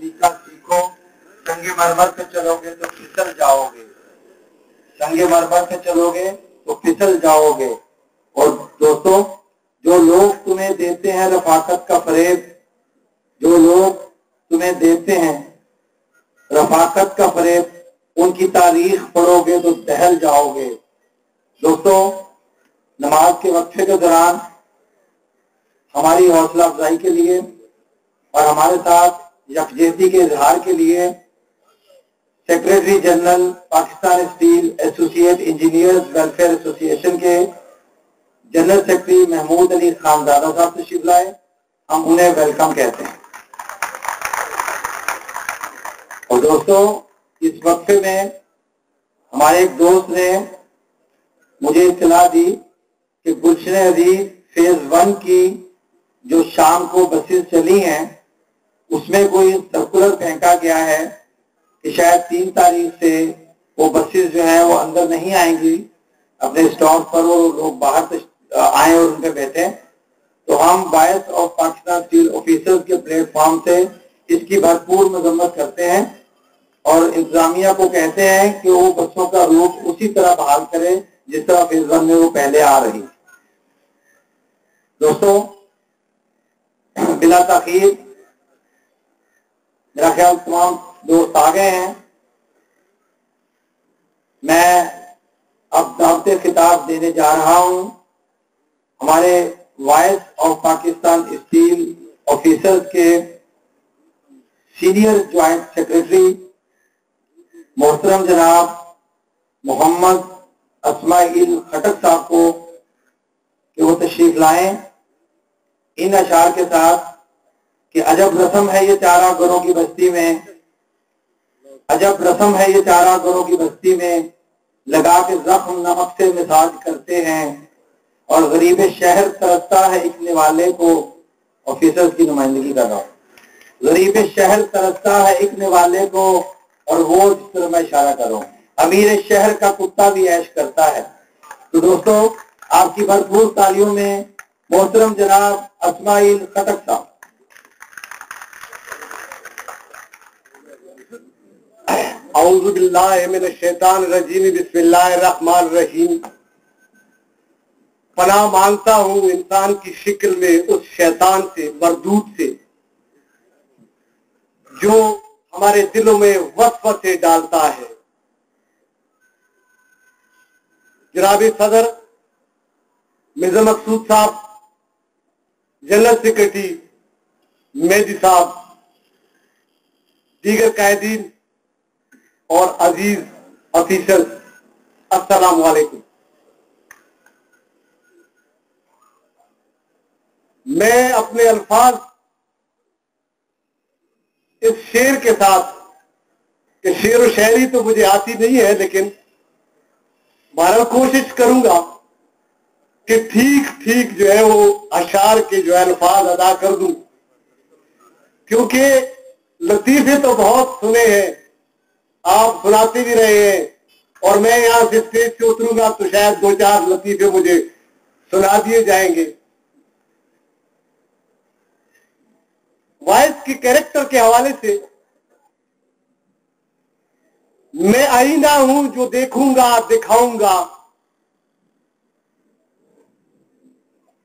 तरीका सीखो। संगे मरमर पे चलोगे तो फिसल जाओगे, संगे मरमर पे चलोगे तो फिसल जाओगे। और दोस्तों, जो लोग तुम्हें देते हैं रफाकत का फरेब, जो लोग तुम्हें देते हैं रफाकत का फरेब, उनकी तारीख पढ़ोगे तो दहल जाओगे। दोस्तों, नमाज के वक्फे के दौरान हमारी हौसला अफजाई के लिए और हमारे साथ यकजहती के इजहार के लिए secretary general Pakistan steel associate engineers welfare association के जनरल सेक्रेटरी महमूद अली खानजादा साहब तशरीफ लाए। हम उन्हें वेलकम कहते हैं। और दोस्तों, इस वक्फे में हमारे एक दोस्त ने मुझे इत्तला दी कि गुलशन अजीज फेज 1 की जो शाम को बसेस चली हैं उसमें कोई सर्कुलर फेंका गया है कि शायद 3 तारीख से वो बसेस जो है वो अंदर नहीं आएंगी अपने स्टॉप पर, वो लोग बाहर आए और उनपे बैठे। तो हम voice of Pakistan steel officers के प्लेटफॉर्म से इसकी भरपूर मजम्मत करते हैं और इंतजामिया को कहते हैं कि वो बसों का रूट उसी तरह बहाल करे जिस तरह फेज 1 में वो पहले आ रही। दोस्तों, बिला ताखीर मेरा ख्याल तमाम दोस्त आ गए हैं। मैं अब दावते खिताब देने जा रहा हूं हमारे voice of Pakistan steel officers के सीनियर ज्वाइंट सेक्रेटरी मोहतरम जनाब मोहम्मद अस्माइल खटक साहब को कि वो तशरीफ लाएं इन अशार के साथ कि अजब रस्म है ये चारा घरों की बस्ती में, अजब रस्म है ये चारा घरों की बस्ती में, लगा के जख्म नमक से मिसाज करते हैं और गरीब शहर तरसता है एक निवाले को। ऑफिसर्स की नुमाइंदगी कर रहा हूं। गरीब शहर तरसता है एक निवाले को और वो जिस तरह मैं इशारा कर रहा हूं, अमीर शहर का कुत्ता भी ऐश करता है। तो दोस्तों, आपकी भरपूर तालियों में मोहतरम जनाब अस्माइल खटक साहब। औज़ु बिल्लाहि मिनश शैतानिर रजीम, बिस्मिल्लाहिर रहमानिर रहीम। पनाह मांगता हूं इंसान की शक्ल में उस शैतान से, मरदूद से, जो हमारे दिलों में वसवसे डालता है। जनाब सदर मिर्जा मकसूद साहब, जनरल सेक्रेटरी मेहदी साहब, दीगर कायदीन और अजीज ऑफिसर्स, अस्सलाम वालेकुम। मैं अपने अल्फाज इस शेर के साथ, कि शेर व शायरी तो मुझे आती नहीं है, लेकिन बहरहाल कोशिश करूंगा कि ठीक ठीक जो है वो अशार के जो है अल्फाज अदा कर दूं, क्योंकि लतीफे तो बहुत सुने हैं, आप सुनाते भी रहे हैं और मैं यहां से स्टेज से उतरूंगा तो शायद 2-4 लतीफे मुझे सुना दिए जाएंगे। वॉइस की कैरेक्टर के हवाले से, मैं आईना हूं जो देखूंगा दिखाऊंगा,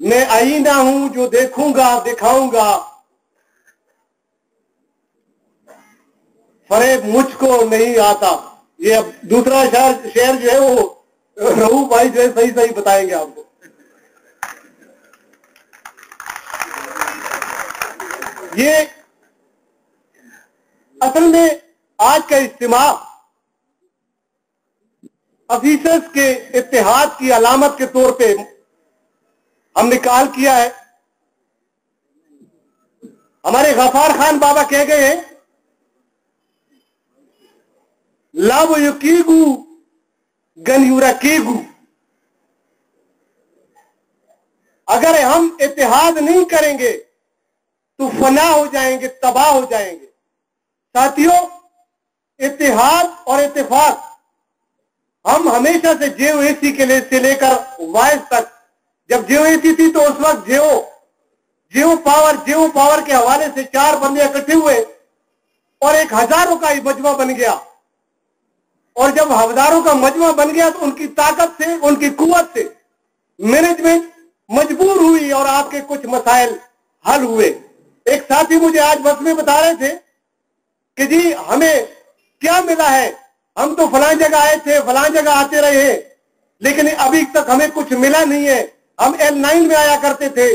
मैं आईना हूं जो देखूंगा दिखाऊंगा, फरेब मुझको नहीं आता। ये अब दूसरा शेर जो है वो रहू भाई जो है सही सही बताएंगे आपको। ये असल में आज का इज्तिमा ऑफिसर्स के इत्तेहाद की अलामत के तौर पे हमने कॉल किया है। हमारे गफार खान बाबा कह गए हैं, लाभ युकीगु गनयूरा कीगु। अगर हम इत्तेहाद नहीं करेंगे तो फना हो जाएंगे, तबाह हो जाएंगे। साथियों, इत्तेहाद और इत्तेफाक हम हमेशा से जेओएसी के लिए से लेकर वाइस तक, जब जेओएसी थी तो उस वक्त जेओ पावर के हवाले से 4 बंदे इकट्ठे हुए और एक हजारों का ही मजमा बन गया। और जब हजारों का मजमा बन गया तो उनकी ताकत से, उनकी कुव्वत से मैनेजमेंट मजबूर हुई और आपके कुछ मसाइल हल हुए। एक साथी मुझे आज बस में बता रहे थे कि जी हमें क्या मिला है, हम तो फलां जगह आए थे, फलां जगह आते रहे, लेकिन अभी तक हमें कुछ मिला नहीं है। हम L9 में आया करते थे,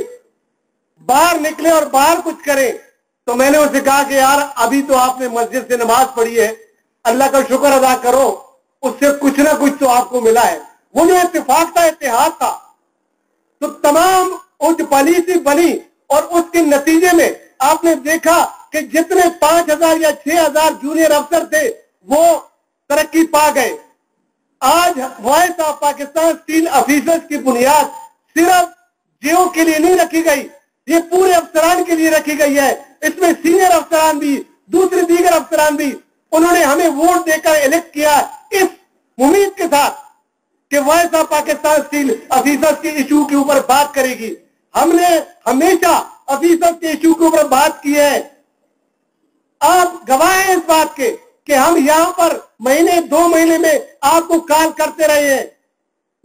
बाहर निकले और बाहर कुछ करें। तो मैंने उनसे कहा कि यार अभी तो आपने मस्जिद से नमाज पढ़ी है, अल्लाह का शुक्र अदा करो, उससे कुछ ना कुछ तो आपको मिला है। वो जो इत्तेफाक था, इत्तेहाद था, तो तमाम उच्च पॉलिसी बनी और उसके नतीजे में आपने देखा कि जितने 5,000 या 6,000 जूनियर अफसर थे वो तरक्की पा गए। आज voice of Pakistan steel officers की बुनियाद सिर्फ जियो के लिए नहीं रखी गई, ये पूरे अफसरान के लिए रखी गई है। इसमें सीनियर अफसरान भी, दूसरे दीगर अफसरान भी, उन्होंने हमें वोट देकर इलेक्ट किया इस उम्मीद के साथ कि voice of Pakistan steel officers के इशू के ऊपर बात करेगी। हमने हमेशा ऑफिसर्स के इशू के ऊपर बात की है। आप गवाह हैं इस बात के कि हम यहां पर महीने 2 महीने में आपको कॉल करते रहे हैं,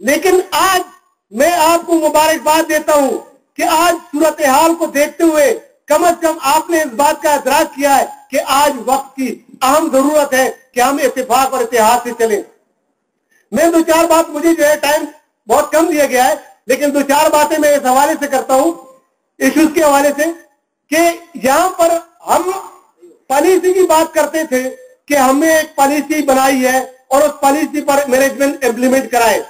लेकिन आज मैं आपको मुबारकबाद देता हूं कि आज सूरत हाल को देखते हुए कम से कम आपने इस बात का इदराक किया है कि आज वक्त की अहम जरूरत है कि हम इत्तेफाक और इत्तेहाद से चलें। मैं 2-4 बात, मुझे जो है टाइम बहुत कम दिया गया है, लेकिन 2-4 बातें मैं इस हवाले से करता हूं, इश्यूज के हवाले से, कि यहां पर हम पॉलिसी की बात करते थे कि हमने एक पॉलिसी बनाई है और उस पॉलिसी पर मैनेजमेंट इंप्लीमेंट कराए,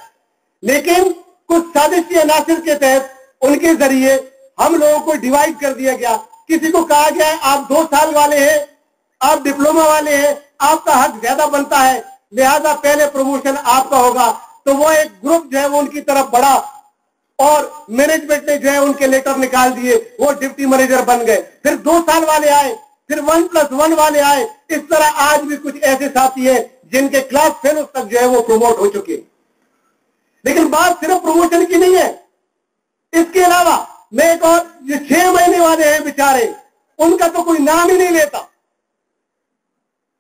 लेकिन कुछ साजिशी अनासिर के तहत उनके जरिए हम लोगों को डिवाइड कर दिया गया। किसी को कहा गया है आप 2 साल वाले हैं, आप डिप्लोमा वाले हैं, आपका हक ज्यादा बनता है, लिहाजा पहले प्रमोशन आपका होगा। तो वो एक ग्रुप जो है वो उनकी तरफ बढ़ा और मैनेजमेंट ने जो है उनके लेटर निकाल दिए, वो डिप्टी मैनेजर बन गए। फिर 2 साल वाले आए, फिर 1+1 वाले आए। इस तरह आज भी कुछ ऐसे साथी हैं जिनके क्लास फेलोज तक जो है वो प्रमोट हो चुके। लेकिन बात सिर्फ प्रमोशन की नहीं है, इसके अलावा मैं एक और, ये 6 महीने वाले हैं बेचारे, उनका तो कोई नाम ही नहीं लेता।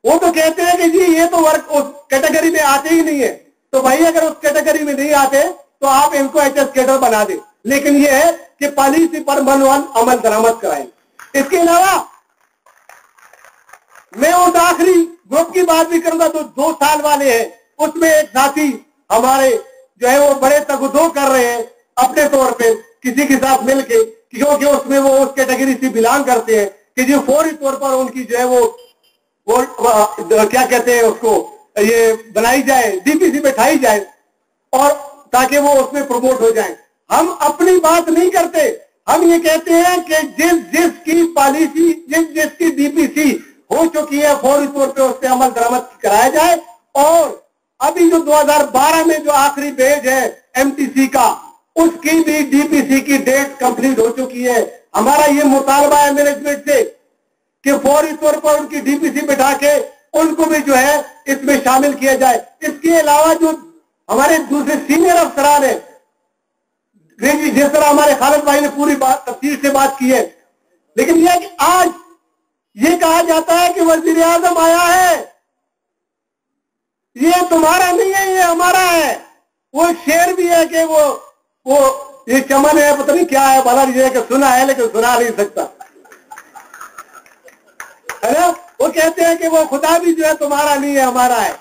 वो तो कहते हैं कि जी ये तो वर्क उस कैटेगरी में आते ही नहीं है। तो भाई अगर उस कैटेगरी में नहीं आते तो आप इनको HS कैडर बना दे, लेकिन ये है कि पॉलिसी पर मनवान अमल दरामद कराएं। इसके अलावा मैं उस आखिरी ग्रुप की बात भी करूंगा तो 2 साल वाले हैं, उसमें एक साथी हमारे जो है वो बड़े तगदो कर रहे हैं अपने तौर पे किसी के साथ मिलके, क्योंकि उसमें वो उस कैटेगरी से बिलोंग करते हैं कि जो फौरी तौर पर उनकी जो है वो क्या कहते हैं उसको, ये बनाई जाए, DPC बैठाई जाए और ताकि वो उसमें प्रमोट हो जाए। हम अपनी बात नहीं करते, हम ये कहते हैं कि जिसकी पॉलिसी, जिसकी DPC हो चुकी है फौरी तौर पे उस पर अमल दरामद कराया जाए। और अभी जो 2012 में जो आखिरी पेज है MTC का, उसकी भी DPC की डेट कंप्लीट हो चुकी है। हमारा ये मुतालबा है मैनेजमेंट से कि फौरी तौर पर उनकी DPC बैठा के उनको भी जो है इसमें शामिल किया जाए। इसके अलावा जो हमारे दूसरे सीनियर अफसरान है, जिस तरह हमारे खालिद भाई ने पूरी बात तफसील से बात की है, लेकिन यह कि आज ये कहा जाता है कि वजीर आजम आया है, ये तुम्हारा नहीं है, ये हमारा है। वो एक शेर भी है कि वो ये चमन है, पता नहीं क्या है, भला ये कि सुना है लेकिन सुना नहीं सकता, है ना। वो कहते हैं कि वो खुदा भी जो है तुम्हारा नहीं है, हमारा है।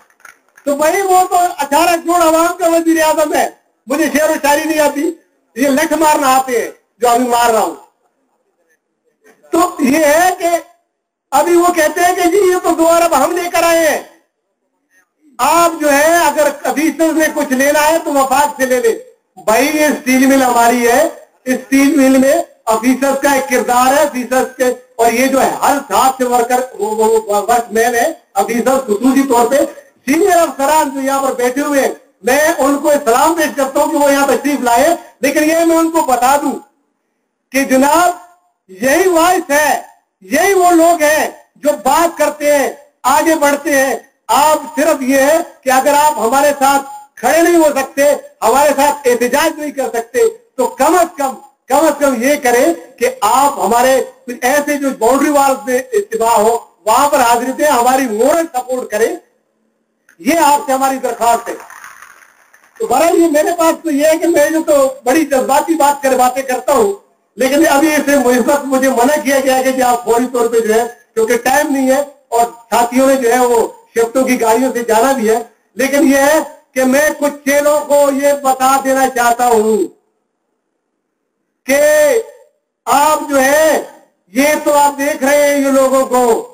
तो भाई वो तो 18 करोड़ अवाम का वजीर आजम है। मुझे शेर और शायरी नहीं आती, ये लठ मारना आते हैं जो अभी मार रहा हूं। तो ये है कि अभी वो कहते हैं कि जी ये तो 2 अरब हम लेकर आए हैं, आप जो है अगर ऑफिसर्स ने कुछ लेना है तो वफाक से ले ले। भाई ये स्टील मिल हमारी है, इस स्टील मिल में ऑफिसर्स का एक किरदार है, ऑफिसर्स के, और ये जो है हर साथ से वर्कर वर्कमैन है, ऑफिसर्स खुसूसी तौर पे सीनियर अफसरान जो यहाँ पर बैठे हुए हैं, मैं उनको सलाम पेश करता हूँ कि वो यहाँ तशरीफ लाए। लेकिन ये मैं उनको बता दूं कि जनाब यही वॉइस है, यही वो लोग हैं जो बात करते हैं, आगे बढ़ते हैं। आप सिर्फ ये है कि अगर आप हमारे साथ खड़े नहीं हो सकते, हमारे साथ एहतजाज नहीं कर सकते, तो कम से कम ये करें कि आप हमारे ऐसे जो बाउंड्री वाल्स में इत्तिबा हो, वहां पर हाजिरी दें, हमारी मोरल सपोर्ट करें, ये आपसे हमारी दरख्वास्त है। तो बहरहाल ये मेरे पास तो ये है कि मैं जो तो बड़ी जज्बाती बातें करता हूँ, लेकिन अभी इसे मुझे मना किया गया है कि आप फौरी तौर पे जो है, क्योंकि टाइम नहीं है और साथियों ने जो है वो शिफ्टों की गाड़ियों से जाना भी है, लेकिन ये है कि मैं कुछ चेलों को ये बता देना चाहता हूं कि आप जो है, ये तो आप देख रहे हैं ये लोगों को,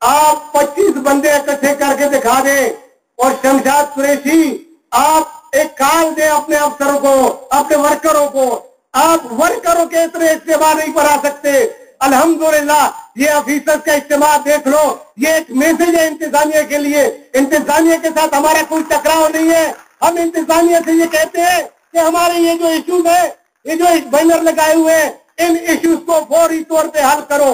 आप 25 बंदे इकट्ठे करके दिखा दें और शमशाद कुरैशी आप एक कॉल दें अपने अफसरों को, अपने वर्करों को। आप वर्करों के इतने इज्तिमा नहीं बना सकते। अल्हम्दुलिल्लाह ये ऑफिसर्स का इज्तिमा देख लो, ये एक मैसेज है इंतजामिया के लिए। इंतजामिया के साथ हमारा कोई टकराव नहीं है। हम इंतजामिया से ये कहते हैं कि हमारे ये जो इश्यूज है, ये जो बैनर लगाए हुए हैं, इन इश्यूज को फौरी तौर पे हल करो।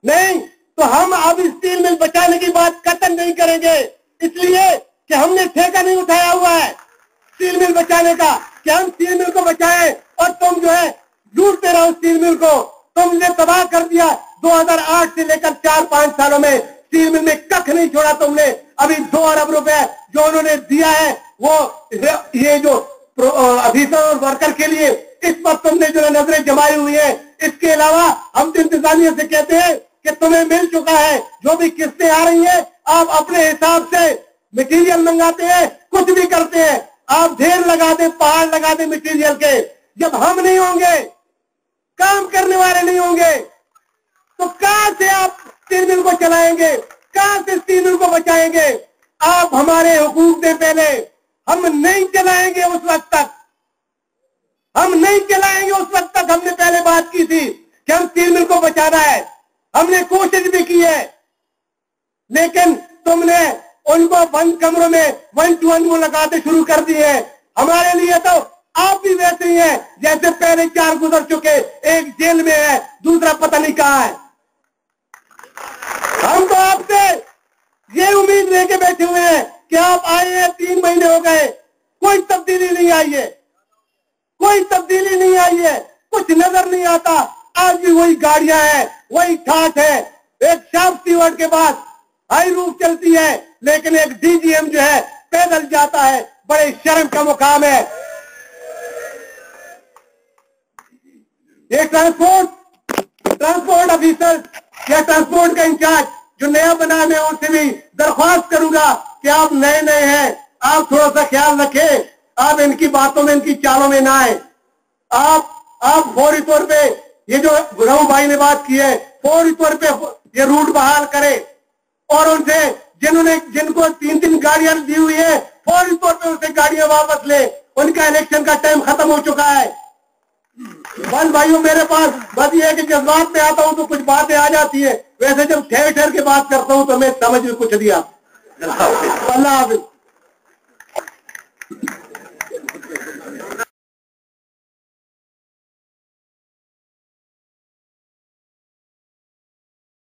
नहीं तो हम अब स्टील मिल बचाने की बात कतई नहीं करेंगे, इसलिए कि हमने ठेका नहीं उठाया हुआ है स्टील मिल बचाने का कि हम स्टील मिल को बचाएं, और तुम जो है लूटते रहो स्टील मिल को। तुमने तबाह कर दिया 2008 से लेकर 4-5 सालों में स्टील मिल में कख नहीं छोड़ा तुमने। अभी 2 अरब रुपए जो उन्होंने दिया है वो ये जो ऑफिसर और वर्कर के लिए, इस पर तुमने जो नजरें जमाई हुई है। इसके अलावा हम तो इंतजामिया से कहते हैं कि तुम्हें मिल चुका है, जो भी किस्तें आ रही हैं आप अपने हिसाब से मटेरियल मंगाते हैं, कुछ भी करते हैं, आप ढेर लगा दे, पहाड़ लगा दे मटेरियल के। जब हम नहीं होंगे, काम करने वाले नहीं होंगे, तो कहां से आप स्टील मिल को चलाएंगे, कहां से स्टील मिल को बचाएंगे? आप हमारे हुकूक दे पहले। हम नहीं चलाएंगे उस वक्त तक, हम नहीं चलाएंगे उस वक्त तक। हमने पहले बात की थी कि हम स्टील मिल को बचाना है, हमने कोशिश भी की है, लेकिन तुमने उनको बंद कमरों में 1-to-1 वो लगाते शुरू कर दिए। हमारे लिए तो आप भी वैसे ही हैं जैसे पहले 4 गुजर चुके, एक जेल में है, दूसरा पता नहीं कहां है। हम तो आपसे ये उम्मीद लेके बैठे हुए हैं कि आप आए हैं, 3 महीने हो गए, कोई तब्दीली नहीं आई है, कोई तब्दीली नहीं आई है, कुछ नजर नहीं आता। आज भी वही गाड़ियां हैं, वही ठाठ है। एक शॉप स्टीवर्ड के बाद हाई रूफ चलती है, लेकिन एक डीजीएम जो है पैदल जाता है, बड़े शर्म का मुकाम है। ये ट्रांसपोर्ट ऑफिसर या ट्रांसपोर्ट का इंचार्ज जो नया बना, मैं उनसे भी दरख्वास्त करूंगा कि आप नए हैं, आप थोड़ा सा ख्याल रखें, आप इनकी बातों में, इनकी चालों में ना आए। आप फौरी तौर पे, ये जो गुरु भाई ने बात की है, फौरी तौर पे ये रूट बहाल करें, और उनसे जिनको 3-3 गाड़ियां दी हुई है, फौरी तौर पे उनसे गाड़ियां वापस ले। उनका इलेक्शन का टाइम खत्म हो चुका है। बस भाइयों, मेरे पास बस ये है कि जज्बात में आता हूं तो कुछ बातें आ जाती है, वैसे जब ठहर के बात करता हूं तो मैं समझ में कुछ दिया। अल्लाह हाफिज।